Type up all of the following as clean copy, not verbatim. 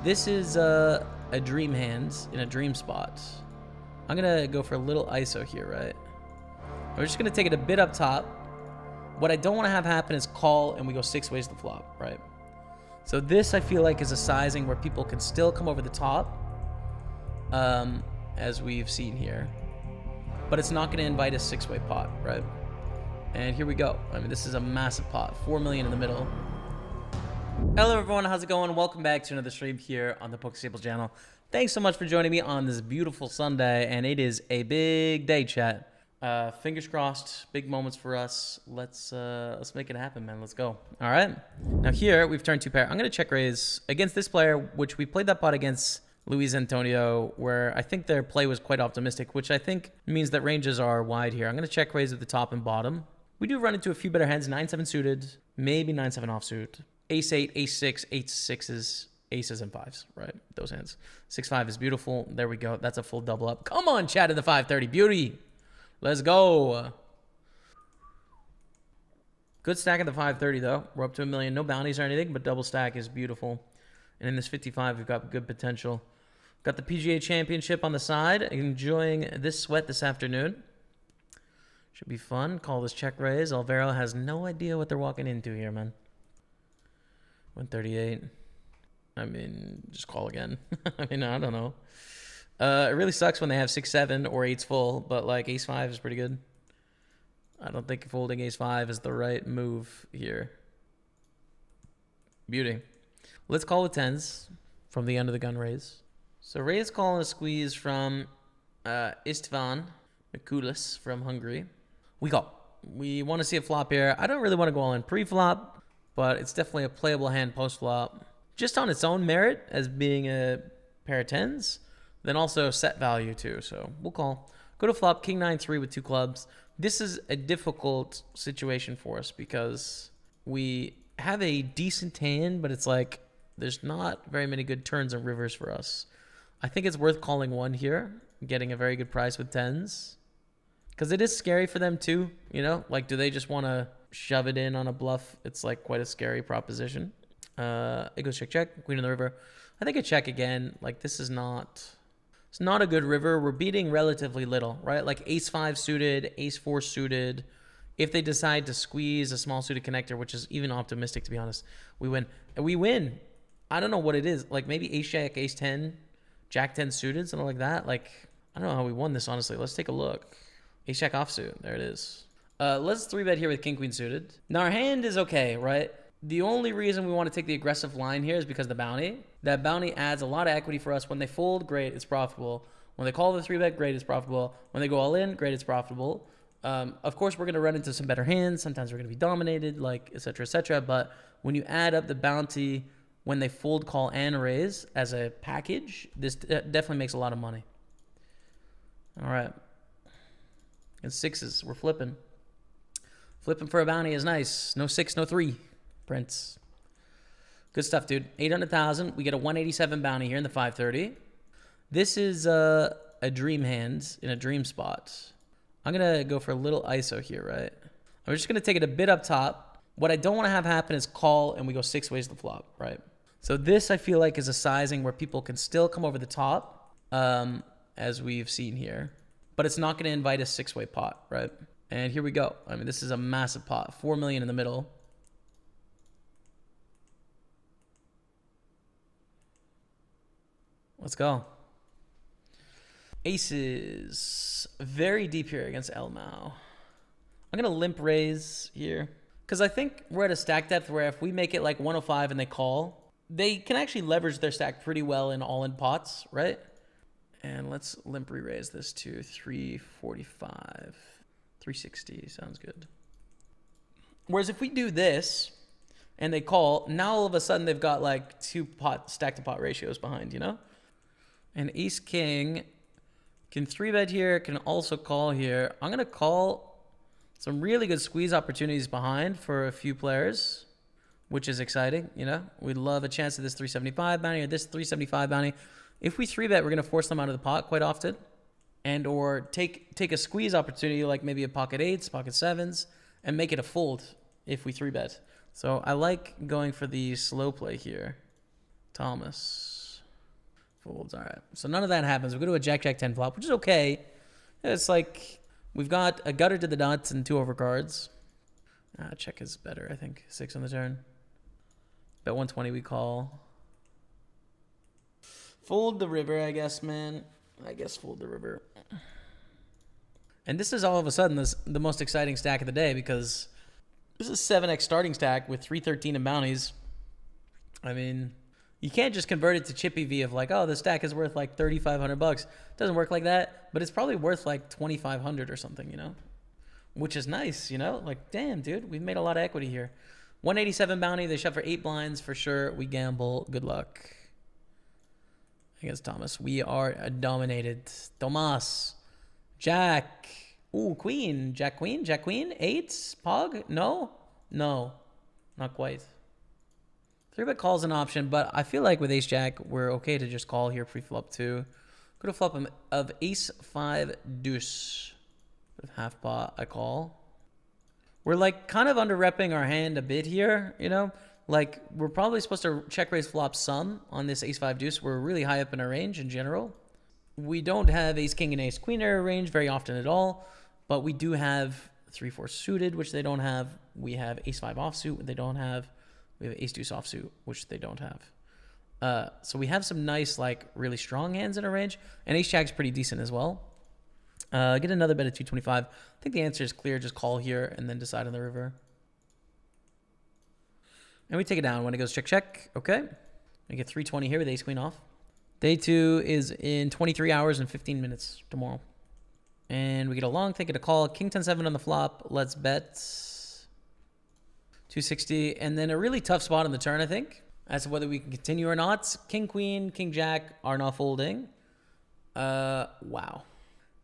This is a dream hand in a dream spot. I'm going to go for a little ISO here, right? We're just going to take it a bit up top. What I don't want to have happen is call and we go 6 ways to flop, right? So this, I feel like, is a sizing where people can still come over the top, as we've seen here. But it's not going to invite a 6-way pot, right? And here we go. I mean, this is a massive pot. 4 million in the middle. Hello, everyone. How's it going? Welcome back to another stream here on the PokerStaples channel. Thanks so much for joining me on this beautiful Sunday, and it is a big day, chat. Fingers crossed, big moments for us. Let's make it happen, man. Let's go. All right. Now here we've turned 2 pair. I'm gonna check raise against this player, which we played that pot against Luis Antonio, where I think their play was quite optimistic, which I think means that ranges are wide here. I'm gonna check raise at the top and bottom. We do run into a few better hands. 9-7 suited, maybe 9-7 offsuit. Ace-8, ace-6, ace-6s, aces and 5s, right? Those hands. 6-5 is beautiful. There we go. That's a full double up. Come on, chat at the 530. Beauty. Let's go. Good stack at the 530, though. We're up to 1 million. No bounties or anything, but double stack is beautiful. And in this 55, we've got good potential. Got the PGA Championship on the side. Enjoying this sweat this afternoon. Should be fun. Call this check raise. Alvaro has no idea what they're walking into here, man. 138. I mean, just call again. I mean, I don't know. It really sucks when they have 6-7 or 8's full, but like ace-5 is pretty good. I don't think folding ace-5 is the right move here. Beauty. Let's call with 10s from the end of the gun raise. So raise, call, and a squeeze from Istvan Mikulis from Hungary. We call. We want to see a flop here. I don't really want to go all in pre-flop, but it's definitely a playable hand post-flop. Just on its own merit as being a pair of 10s. Then also set value too, so we'll call. Go to flop, king 9-3 with 2 clubs. This is a difficult situation for us because we have a decent hand, but it's like there's not very many good turns and rivers for us. I think it's worth calling 1 here, getting a very good price with 10s. Because it is scary for them too, you know? Like, do they just want to shove it in on a bluff? It's like quite a scary proposition. It goes check, check, queen of the river. I think a check again. Like, this is not... It's not a good river. We're beating relatively little, right? Like ace-5 suited, ace-4 suited. If they decide to squeeze a small suited connector, which is even optimistic, to be honest, we win. And we win. I don't know what it is. Like maybe ace-jack, ace-10, jack-10 suited, something like that. Like, I don't know how we won this, honestly. Let's take a look. Ace-jack offsuit. There it is. Let's 3-bet here with king-queen suited. Now, our hand is okay, right? The only reason we want to take the aggressive line here is because of the bounty. That bounty adds a lot of equity for us. When they fold, great, it's profitable. When they call the 3-bet, great, it's profitable. When they go all in, great, it's profitable. Of course, we're going to run into some better hands. Sometimes we're going to be dominated, like et cetera, et cetera. But when you add up the bounty, when they fold, call, and raise as a package, this definitely makes a lot of money. All right. And 6s, we're flipping. Flipping for a bounty is nice. No 6, no 3. Prince. Good stuff, dude. 800,000. We get a 187 bounty here in the 530. This is a dream hand in a dream spot. I'm going to go for a little ISO here, right? I'm just going to take it a bit up top. What I don't want to have happen is call and we go 6 ways to flop, right? So this, I feel like, is a sizing where people can still come over the top, as we've seen here. But it's not going to invite a 6-way pot, right? And here we go. I mean, this is a massive pot. 4 million in the middle. Let's go. Aces. Very deep here against Elmao. I'm going to limp raise here. Because I think we're at a stack depth where if we make it like 105 and they call, they can actually leverage their stack pretty well in all-in pots, right? And let's limp re-raise this to 345. 360 sounds good. Whereas if we do this and they call, now all of a sudden they've got like 2 stack to pot ratios behind, you know? And ace king can 3-bet here, can also call here. I'm going to call some really good squeeze opportunities behind for a few players, which is exciting, you know? We'd love a chance at this 375 bounty or this 375 bounty. If we 3-bet, we're going to force them out of the pot quite often. And or take a squeeze opportunity like maybe a pocket 8s, pocket 7s, and make it a fold if we 3-bet. So I like going for the slow play here. Thomas. Folds. All right. So none of that happens. We go to a Jack-Jack-10 flop, which is okay. It's like we've got a gutter to the nuts and 2 overcards. Check is better, I think. 6 on the turn. Bet 120 we call. Fold the river, I guess, man. I guess fold the river. And this is all of a sudden the most exciting stack of the day because this is 7x starting stack with 313 in bounties. I mean, you can't just convert it to Chippy V of like, oh, the stack is worth like $3,500. It doesn't work like that, but it's probably worth like 2,500 or something, you know? Which is nice, you know? Like, damn, dude, we've made a lot of equity here. 187 bounty. They shove for 8 blinds for sure. We gamble. Good luck. Against Thomas. We are dominated. Tomas. Jack. Ooh, queen. Jack, queen. Jack, queen. 8. Pog. No. No. Not quite. 3-bet call is an option, but I feel like with ace jack, we're okay to just call here pre-flop too. Go to flop of ace 5 deuce. With half pot, I call. We're like kind of under repping our hand a bit here, you know? Like we're probably supposed to check raise flop some on this ace 5 deuce. We're really high up in our range in general. We don't have ace king and ace queen in our range very often at all, but we do have 3-4 suited, which they don't have. We have ace 5 offsuit, which they don't have. We have ace deuce offsuit, which they don't have. So we have some nice, like, really strong hands in our range. And ace jack's pretty decent as well. Get another bet at 225. I think the answer is clear. Just call here and then decide on the river. And we take it down when it goes check, check. Okay. I get 320 here with ace queen off. Day 2 is in 23 hours and 15 minutes tomorrow. And we get a long, take it a call. King 10-7 on the flop. Let's bet 260. And then a really tough spot on the turn, I think, as to whether we can continue or not. King, queen, king, jack are not folding. Wow.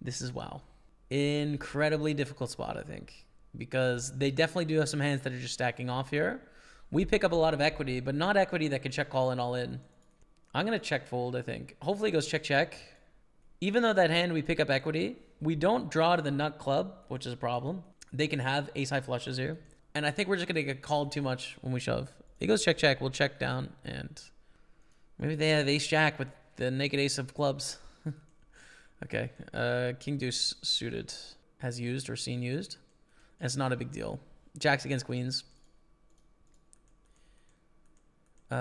This is wow. Incredibly difficult spot, I think, because they definitely do have some hands that are just stacking off here. We pick up a lot of equity, but not equity that can check call and all in. I'm going to check fold, I think. Hopefully it goes check, check. Even though that hand we pick up equity, we don't draw to the nut club, which is a problem. They can have ace high flushes here. And I think we're just going to get called too much when we shove. It goes check, check. We'll check down. And maybe they have ace jack with the naked ace of clubs. Okay. King deuce suited has used or seen used. It's not a big deal. Jacks against queens. We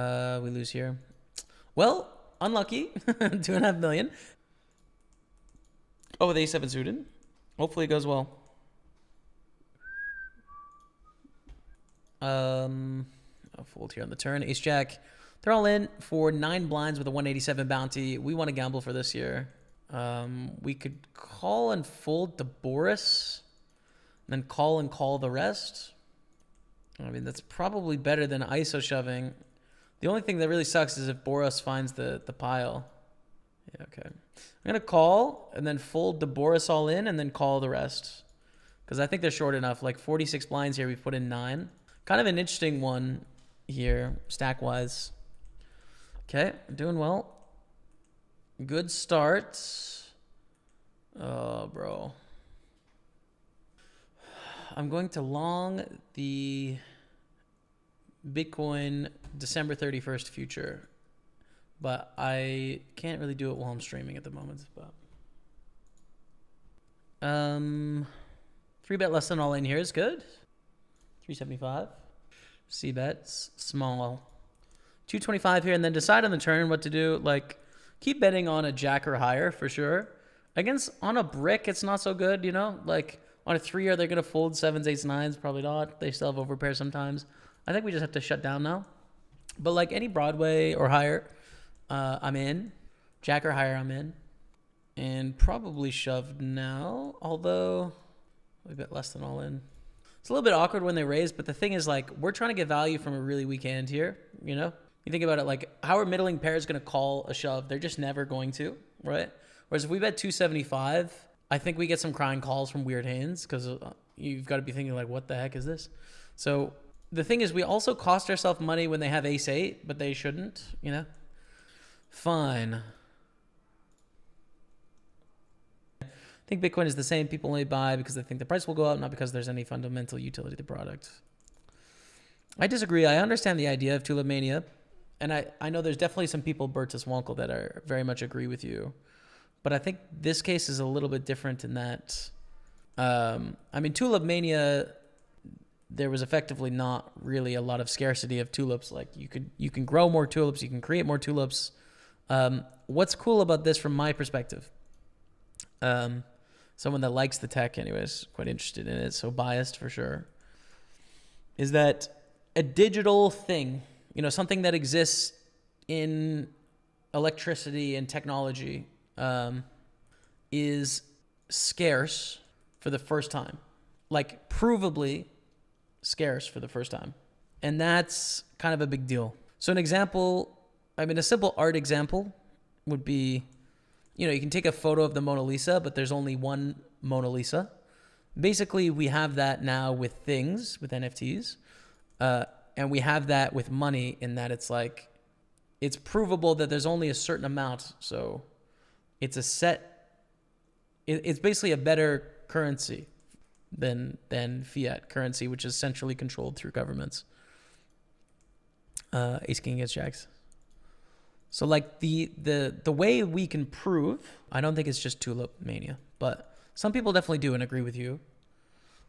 lose here. Well, unlucky. 2.5 million. Oh, with a7 suited. Hopefully it goes well. I'll fold here on the turn. Ace jack. They're all in for 9 blinds with a 187 bounty. We want to gamble for this year. We could call and fold to Boris, and then call the rest. I mean, that's probably better than ISO shoving. The only thing that really sucks is if Boris finds the pile. Yeah, okay. I'm going to call and then fold the Boris all in and then call the rest. Because I think they're short enough. Like 46 blinds here, we've put in 9. Kind of an interesting one here, stack-wise. Okay, doing well. Good start. Oh, bro. I'm going to long the Bitcoin December 31st future, but I can't really do it while I'm streaming at the moment. But 3-bet less than all in here is good. 375. C bets small. 225 here, and then decide on the turn what to do. Like, keep betting on a jack or higher for sure. Against on a brick, it's not so good, you know. Like on a 3, are they gonna fold 7s, 8s, 9s? Probably not. They still have overpair sometimes. I think we just have to shut down now. But like any Broadway or higher, I'm in. Jack or higher, I'm in. And probably shoved now, although a bit less than all in. It's a little bit awkward when they raise, but the thing is, like, we're trying to get value from a really weak hand here, you know? You think about it, like, how are middling pairs going to call a shove? They're just never going to, right? Whereas if we bet 275, I think we get some crying calls from weird hands because you've got to be thinking, like, what the heck is this? So the thing is, we also cost ourselves money when they have ace-8, but they shouldn't, you know? Fine. I think Bitcoin is the same. People only buy because they think the price will go up, not because there's any fundamental utility to the product. I disagree. I understand the idea of Tulip Mania. and I know there's definitely some people, Bertus Wonkel, that are very much agree with you. But I think this case is a little bit different in that, I mean, Tulip Mania, there was effectively not really a lot of scarcity of tulips. Like you can grow more tulips, you can create more tulips. What's cool about this from my perspective, someone that likes the tech anyways, quite interested in it, so biased for sure, is that a digital thing, something that exists in electricity and technology, is scarce for the first time, like provably scarce for the first time. And that's kind of a big deal. So an example, a simple art example would be, you can take a photo of the Mona Lisa, but there's only one Mona Lisa. Basically, we have that now with things, with NFTs. And we have that with money in that it's provable that there's only a certain amount. So it's it's basically a better currency than fiat currency, which is centrally controlled through governments. Ace King against Jacks. So the way we can prove, I don't think it's just Tulip Mania, but some people definitely do and agree with you.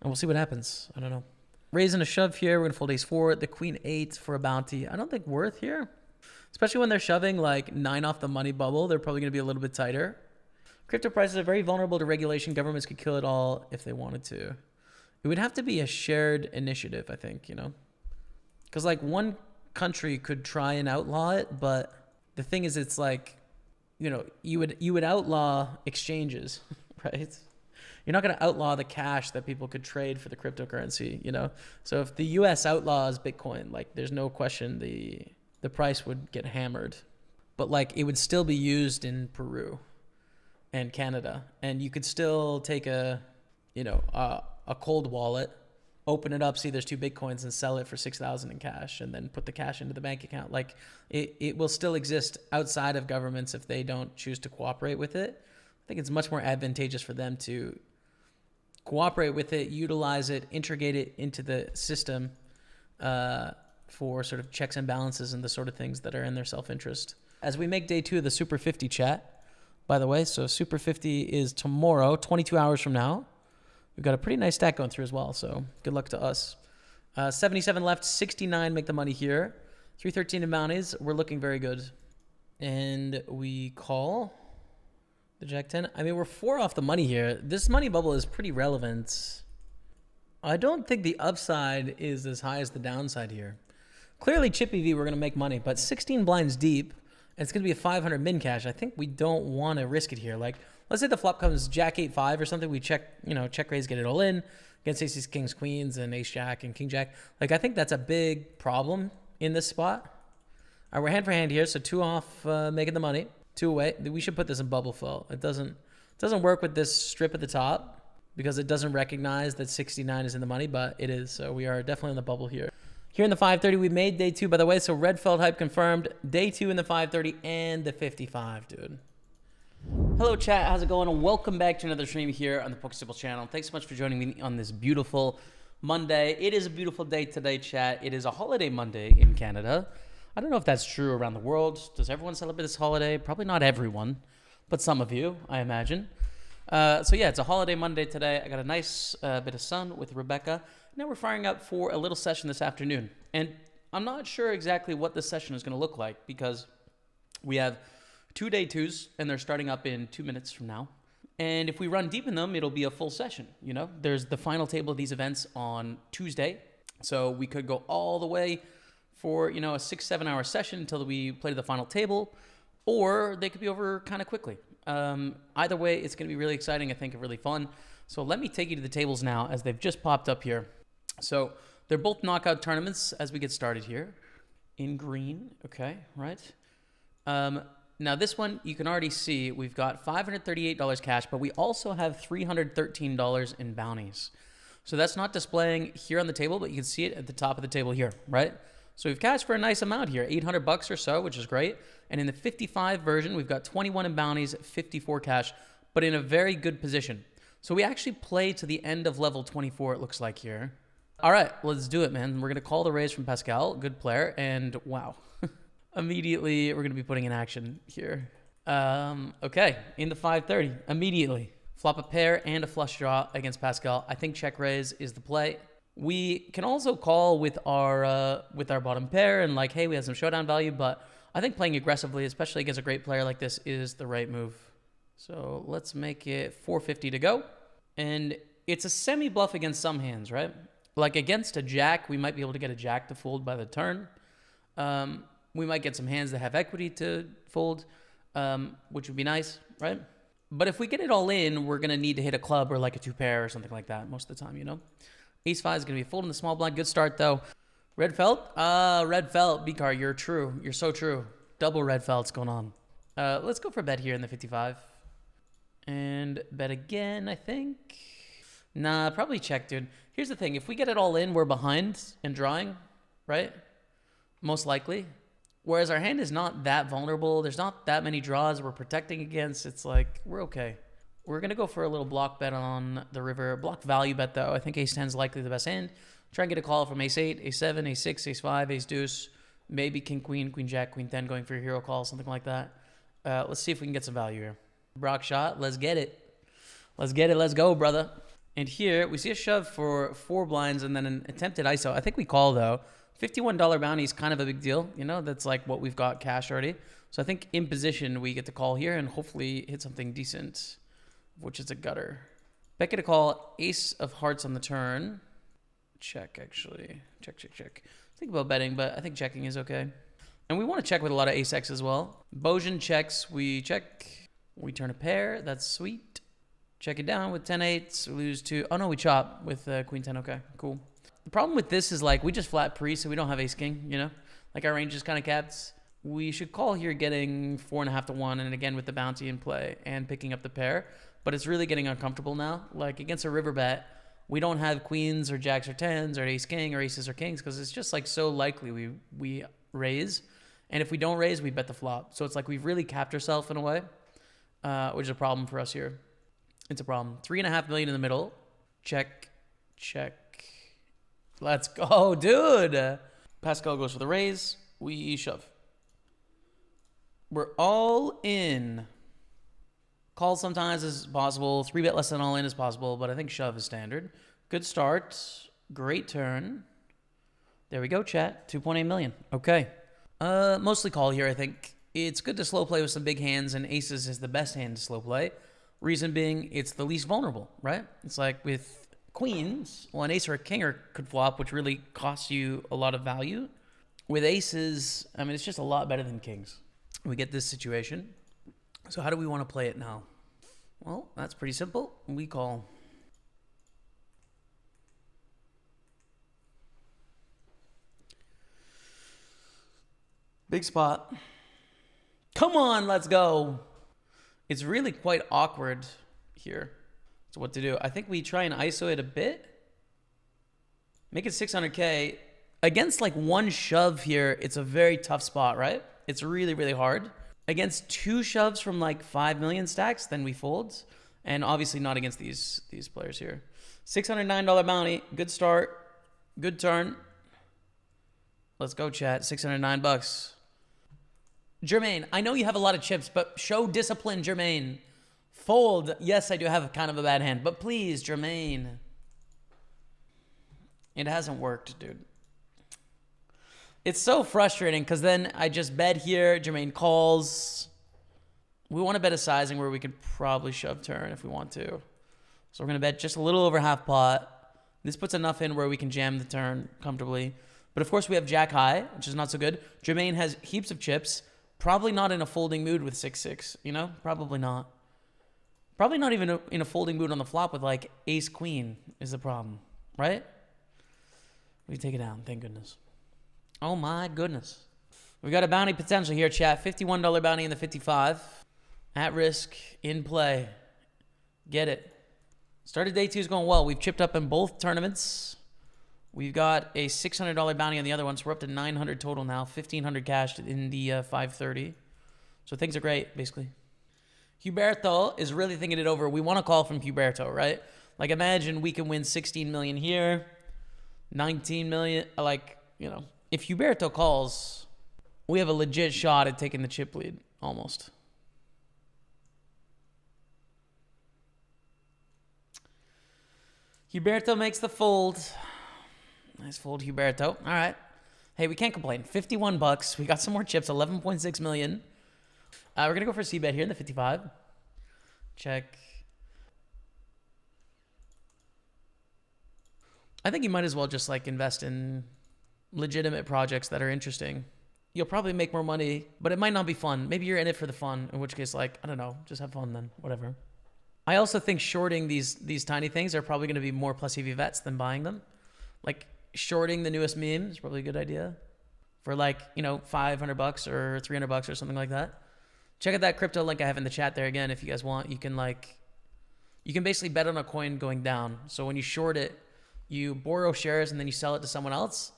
And we'll see what happens. I don't know. Raising a shove here. We're going to fold ace 4, the queen 8 for a bounty. I don't think worth here. Especially when they're shoving 9 off the money bubble. They're probably going to be a little bit tighter. Crypto prices are very vulnerable to regulation. Governments could kill it all if they wanted to. It would have to be a shared initiative, I think, Because one country could try and outlaw it, but the thing is it's you would outlaw exchanges, right? You're not going to outlaw the cash that people could trade for the cryptocurrency, So if the US outlaws Bitcoin, there's no question the price would get hammered. But it would still be used in Peru and Canada, and you could still take a cold wallet, open it up, see there's 2 Bitcoins, and sell it for 6,000 in cash, and then put the cash into the bank account. It will still exist outside of governments if they don't choose to cooperate with it. I think it's much more advantageous for them to cooperate with it, utilize it, integrate it into the system for sort of checks and balances and the sort of things that are in their self-interest. As we make day 2 of the Super 50 chat, by the way, so Super 50 is tomorrow, 22 hours from now. We've got a pretty nice stack going through as well, so good luck to us. 77 left, 69 make the money here. 313 in bounties. We're looking very good. And we call the Jack 10. We're 4 off the money here. This money bubble is pretty relevant. I don't think the upside is as high as the downside here. Clearly, Chippy V, we're going to make money, but 16 blinds deep, and it's going to be a 500 min cash. I think we don't want to risk it here. Let's say the flop comes Jack 8-5 or something. We check raise, get it all in against aces, kings, queens, and ace Jack and king Jack. I think that's a big problem in this spot. All right, we're hand for hand here, so 2 off, making the money. 2 away. We should put this in bubble fill. It doesn't work with this strip at the top because it doesn't recognize that 69 is in the money, but it is. So we are definitely in the bubble here. Here in the 530, we made day 2, by the way. So red felt hype confirmed. Day 2 in the 530 and the 55, dude. Hello, chat. How's it going? And welcome back to another stream here on the PokerStaples channel. Thanks so much for joining me on this beautiful Monday. It is a beautiful day today, chat. It is a holiday Monday in Canada. I don't know if that's true around the world. Does everyone celebrate this holiday? Probably not everyone, but some of you, I imagine. So yeah, it's a holiday Monday today. I got a nice bit of sun with Rebecca. Now we're firing up for a little session this afternoon. And I'm not sure exactly what this session is going to look like because we have 2 day 2s and they're starting up in 2 minutes from now. And if we run deep in them, it'll be a full session. There's the final table of these events on Tuesday. So we could go all the way for, a 6-7 hour session until we play to the final table, or they could be over kind of quickly. Either way, it's going to be really exciting, I think, and really fun. So let me take you to the tables now as they've just popped up here. So they're both knockout tournaments as we get started here in green. Okay, right. Now this one, you can already see we've got $538 cash, but we also have $313 in bounties. So that's not displaying here on the table, but you can see it at the top of the table here, right? So we've cashed for a nice amount here, $800 or so, which is great. And in the 55 version, we've got 21 in bounties, 54 cash, but in a very good position. So we actually play to the end of level 24, it looks like here. All right, let's do it, man. We're going to call the raise from Pascal, good player, and wow. Immediately, we're going to be putting in action here. Okay, in the 530, immediately. Flop a pair and a flush draw against Pascal. I think check raise is the play. We can also call with our bottom pair and like, hey, we have some showdown value, but I think playing aggressively, especially against a great player like this, is the right move. So let's make it 450 to go. And it's a semi-bluff against some hands, right? Like against a jack, we might be able to get a jack to fold by the turn. We might get some hands that have equity to fold, which would be nice, right? But if we get it all in, we're going to need to hit a club or like a two pair or something like that most of the time, you know? Ace 5 is going to be folding the small blind. Good start, though. Red felt? Red felt. B-car, you're true. You're so true. Double red felt's going on. Let's go for a bet here in the 55. And bet again, I think. Nah, probably check, dude. Here's the thing. If we get it all in, we're behind and drawing, right? Most likely. Whereas our hand is not that vulnerable. There's not that many draws we're protecting against. It's like, we're okay. We're going to go for a little block bet on the river. Block value bet, though. I think ace 10 is likely the best hand. Try and get a call from ace 8, ace 7, ace 6, ace 5, ace deuce. Maybe king, queen, queen, jack, queen 10 going for a hero call, something like that. Let's see if we can get some value here. Brock shot. Let's get it. Let's get it. Let's go, brother. And here, we see a shove for 4 blinds and then an attempted ISO. I think we call, though. $51 bounty is kind of a big deal. You know, that's like what we've got cash already. So I think in position, we get to call here and hopefully hit something decent, which is a gutter. Becky to call ace of hearts on the turn. Check, actually. Check, check, check. Think about betting, but I think checking is okay. And we want to check with a lot of ace X as well. Bojan checks. We check. We turn a pair. That's sweet. Check it down with 10-8. We lose 2. Oh, no, we chop with queen 10. Okay, cool. The problem with this is, like, we just flat pre, so we don't have ace-king, you know? Like, our range is kind of capped. We should call here getting 4.5 to 1, and again with the bounty in play and picking up the pair. But it's really getting uncomfortable now. Like, against a river bet, we don't have queens or jacks or tens or ace-king or aces or kings because it's just, like, so likely we raise. And if we don't raise, we bet the flop. So it's like we've really capped ourselves in a way, which is a problem for us here. It's a problem. 3.5 million in the middle. Check, check. Let's go, dude. Pascal goes for the raise. We shove. We're all in. Call sometimes is possible. 3-bet less than all in is possible, but I think shove is standard. Good start. Great turn. There we go, chat. 2.8 million. Okay. Mostly call here, I think. It's good to slow play with some big hands, and aces is the best hand to slow play. Reason being, it's the least vulnerable, right? It's like with queens, well, an ace or a king could flop, which really costs you a lot of value. With aces, I mean, it's just a lot better than kings. We get this situation. So how do we want to play it now? Well, that's pretty simple. We call. Big spot. Come on, let's go. It's really quite awkward here. So what to do? I think we try and ISO it a bit. Make it 600K. Against like one shove here, it's a very tough spot, right? It's really, really hard. Against 2 shoves from like 5 million stacks, then we fold. And obviously not against these players here. $609 bounty. Good start. Good turn. Let's go, chat. 609 bucks. Jermaine, I know you have a lot of chips, but show discipline, Jermaine. Fold. Yes, I do have kind of a bad hand, but please, Jermaine. It hasn't worked, dude. It's so frustrating because then I just bet here. Jermaine calls. We want to bet a sizing where we could probably shove turn if we want to. So we're going to bet just a little over half pot. This puts enough in where we can jam the turn comfortably. But of course we have jack high, which is not so good. Jermaine has heaps of chips. Probably not in a folding mood with 6-6, you know? Probably not. Probably not even in a folding mood on the flop with like ace queen is the problem, right? We take it down, thank goodness. Oh my goodness. We got a bounty potential here, chat. $51 bounty in the 55. At risk, in play. Get it. Started day 2 is going well. We've chipped up in both tournaments. We've got a $600 bounty on the other one, so we're up to 900 total now. 1,500 cashed in the 530. So things are great, basically. Huberto is really thinking it over. We want to call from Huberto, right? Like, imagine we can win 16 million here, 19 million. Like, you know, if Huberto calls, we have a legit shot at taking the chip lead, almost. Huberto makes the fold. Nice fold, Huberto. All right. Hey, we can't complain. 51 bucks. We got some more chips, 11.6 million. We're going to go for a C-bet here in the 55. Check. I think you might as well just like invest in legitimate projects that are interesting. You'll probably make more money, but it might not be fun. Maybe you're in it for the fun, in which case, like, I don't know, just have fun then, whatever. I also think shorting these tiny things are probably going to be more plus EV bets than buying them. Like, shorting the newest meme is probably a good idea for like, you know, 500 bucks or 300 bucks or something like that. Check out that crypto link I have in the chat there again. If you guys want, you can basically bet on a coin going down. So when you short it, you borrow shares and then you sell it to someone else.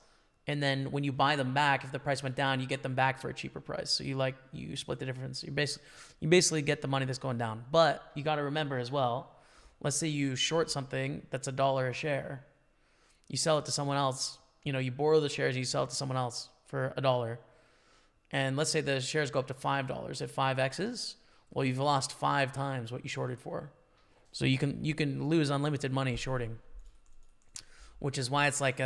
And then when you buy them back, if the price went down, you get them back for a cheaper price. So you split the difference. You basically get the money that's going down. But you got to remember as well, let's say you short something that's $1 a share. You sell it to someone else. You know, you borrow the shares and you sell it to someone else for $1. And let's say the shares go up to $5 at 5x's. Well, you've lost 5 times what you shorted for. So you can lose unlimited money shorting, which is why it's like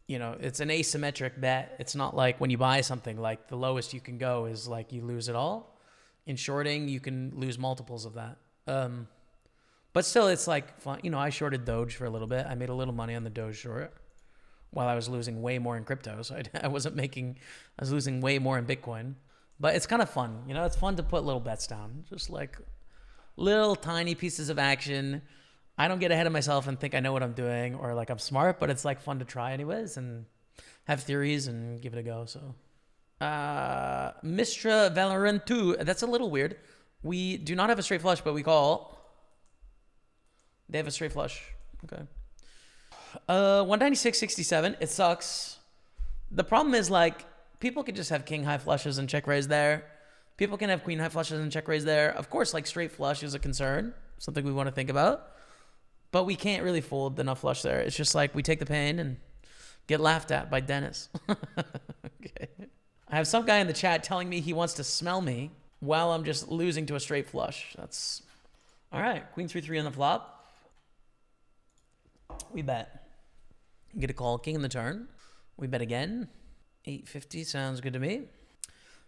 it's an asymmetric bet. It's not like when you buy something, like the lowest you can go is like you lose it all. In shorting, you can lose multiples of that. But still, it's like fun. You know, I shorted Doge for a little bit. I made a little money on the Doge short while I was losing way more in crypto. So I was losing way more in Bitcoin. But it's kind of fun. You know, it's fun to put little bets down. Just like little tiny pieces of action. I don't get ahead of myself and think I know what I'm doing or like I'm smart, but it's like fun to try anyways and have theories and give it a go. So, Mistra Valorant 2, that's a little weird. We do not have a straight flush, but we call. They have a straight flush. Okay. 196.67. It sucks. The problem is like people could just have king high flushes and check raise there. People can have queen high flushes and check raise there. Of course, like straight flush is a concern, something we want to think about. But we can't really fold enough flush there. It's just like we take the pain and get laughed at by Dennis. Okay. I have some guy in the chat telling me he wants to smell me while I'm just losing to a straight flush. That's all right. Queen 3-3 on the flop. We bet. Get a call. King in the turn. We bet again. 850 sounds good to me.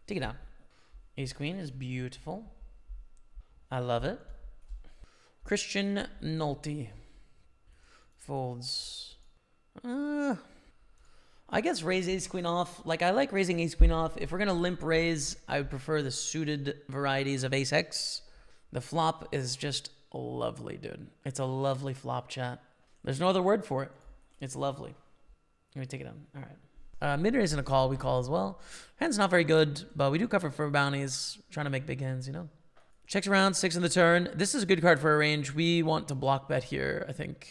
Take it down. Ace queen is beautiful. I love it. Christian Nolte folds. I guess raise ace queen off. Like I like raising ace queen off. If we're gonna limp raise, I would prefer the suited varieties of ace x. The flop is just lovely, dude. It's a lovely flop, chat. There's no other word for it. It's lovely. Let me take it down. All right. Mid raise and a call. We call as well. Hand's not very good, but we do cover for bounties. Trying to make big hands, you know. Checks around, 6 in the turn. This is a good card for a range. We want to block bet here, I think.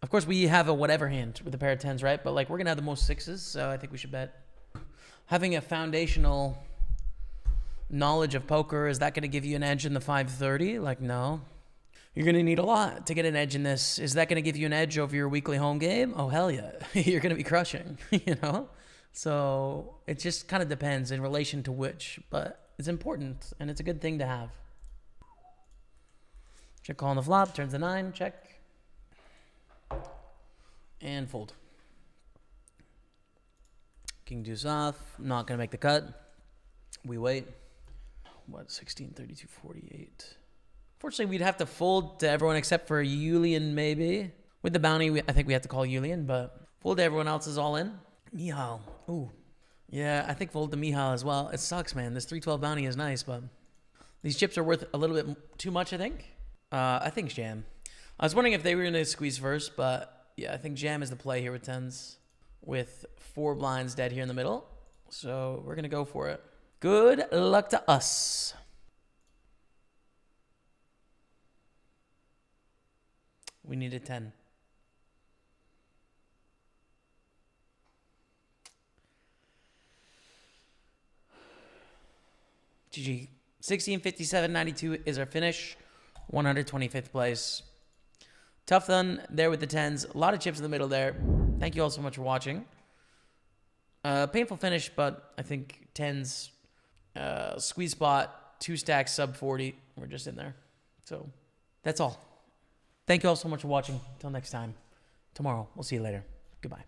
Of course, we have a whatever hand with a pair of 10s, right? But like we're going to have the most 6s, so I think we should bet. Having a foundational knowledge of poker, is that going to give you an edge in the 530? Like, no. You're going to need a lot to get an edge in this. Is that going to give you an edge over your weekly home game? Oh, hell yeah. You're going to be crushing, you know? So it just kind of depends in relation to which, but it's important, and it's a good thing to have. Check call on the flop, turns a 9, check. And fold. King deuce off, not going to make the cut. We wait. What, 16, 32, 48. Fortunately, we'd have to fold to everyone except for Yulian, maybe. With the bounty, I think we have to call Yulian, but fold to everyone else is all in. Mihal. Ooh. Yeah, I think fold to Mihal as well. It sucks, man. This 312 bounty is nice, but these chips are worth a little bit too much, I think. I think jam. I was wondering if they were going to squeeze first, but yeah, I think jam is the play here with 10s. With 4 blinds dead here in the middle. So we're going to go for it. Good luck to us. We need a 10. GG. 1657.92 is our finish. 125th place. Tough done there with the 10s. A lot of chips in the middle there. Thank you all so much for watching. Painful finish, but I think tens, squeeze spot, 2 stacks, sub 40. We're just in there. So that's all. Thank you all so much for watching. Until next time. Tomorrow. We'll see you later. Goodbye.